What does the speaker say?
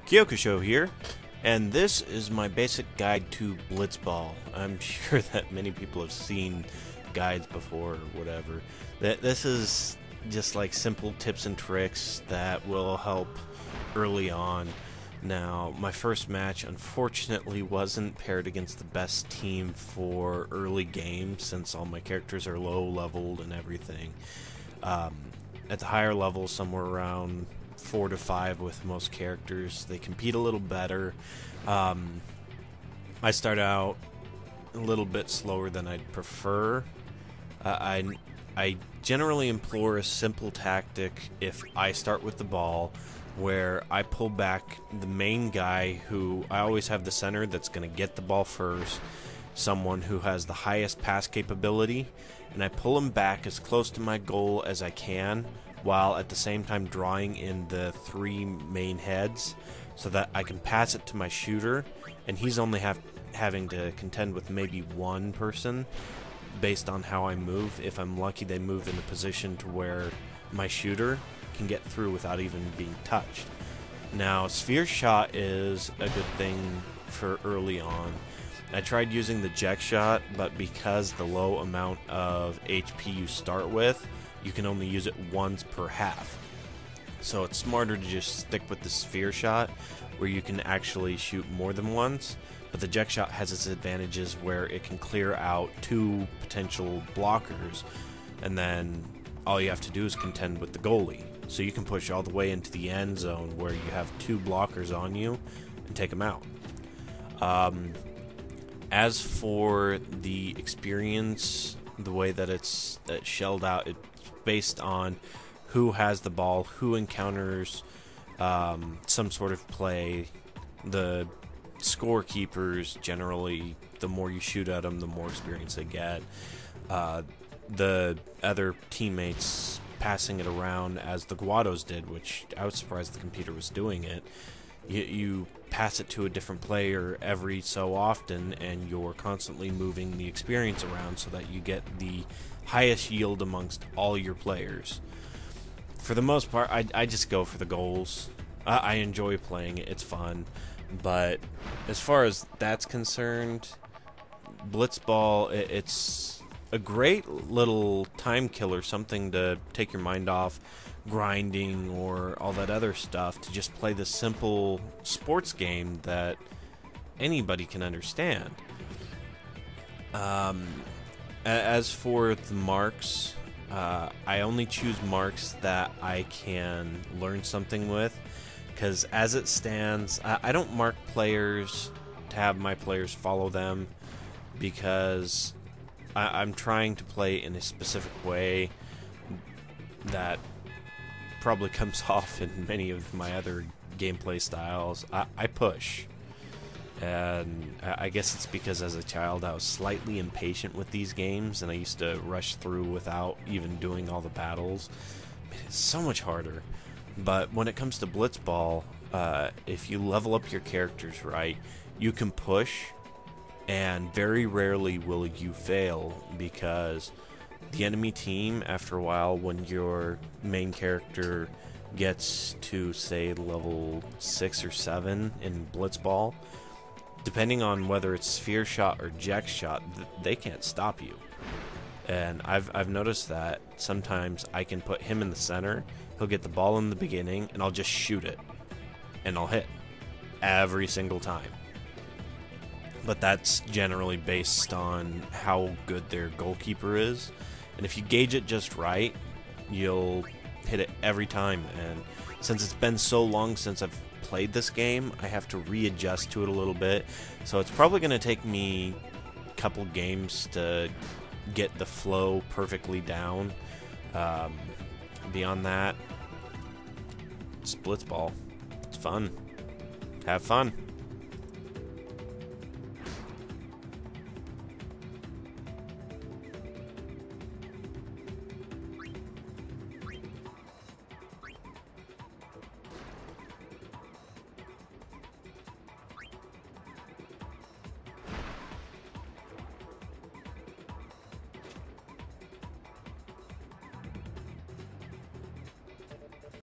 Kyokusho here, and this is my basic guide to Blitzball. I'm sure that many people have seen guides before or whatever. This is just like simple tips and tricks that will help early on. Now, my first match unfortunately wasn't paired against the best team for early game since all my characters are low leveled and everything. At the higher levels, somewhere around 4 to 5 with most characters, they compete a little better. I start out a little bit slower than I'd prefer. I generally employ a simple tactic if I start with the ball, where I pull back the main guy, who I always have the center that's going to get the ball first, someone who has the highest pass capability, and I pull him back as close to my goal as I can, while at the same time drawing in the 3 main heads so that I can pass it to my shooter, and he's only having to contend with maybe one person based on how I move. If I'm lucky, they move in a position to where my shooter can get through without even being touched. Now, sphere shot is a good thing for early on. I tried using the eject shot, but because the low amount of HP you start with, you can only use it once per half. So it's smarter to just stick with the sphere shot, where you can actually shoot more than once. But the eject shot has its advantages where it can clear out 2 potential blockers, and then all you have to do is contend with the goalie. So you can push all the way into the end zone where you have 2 blockers on you and take them out. As for the experience, the way that it's shelled out, it's based on who has the ball, who encounters some sort of play. The scorekeepers, generally, the more you shoot at them, the more experience they get. The other teammates passing it around, as the Guados did, which I was surprised the computer was doing it. You pass it to a different player every so often, and you're constantly moving the experience around so that you get the highest yield amongst all your players. For the most part, I just go for the goals. I enjoy playing it, it's fun. But as far as that's concerned, Blitzball, it's a great little time killer, something to take your mind off grinding or all that other stuff, to just play this simple sports game that anybody can understand. As for the marks, I only choose marks that I can learn something with, because as it stands, I don't mark players to have my players follow them, because I'm trying to play in a specific way that probably comes off in many of my other gameplay styles. I push, and I guess it's because as a child I was slightly impatient with these games, and I used to rush through without even doing all the battles. It's so much harder. But when it comes to Blitzball, if you level up your characters right, you can push, and very rarely will you fail, because the enemy team, after a while, when your main character gets to, say, level 6 or 7 in Blitzball, depending on whether it's sphere shot or eject shot, they can't stop you. And I've noticed that sometimes I can put him in the center, he'll get the ball in the beginning, and I'll just shoot it, and I'll hit every single time. But that's generally based on how good their goalkeeper is, and if you gauge it just right, you'll hit it every time. And since it's been so long since I've played this game, I have to readjust to it a little bit, so it's probably going to take me a couple games to get the flow perfectly down. Beyond that, it's Blitzball. It's fun. Have fun.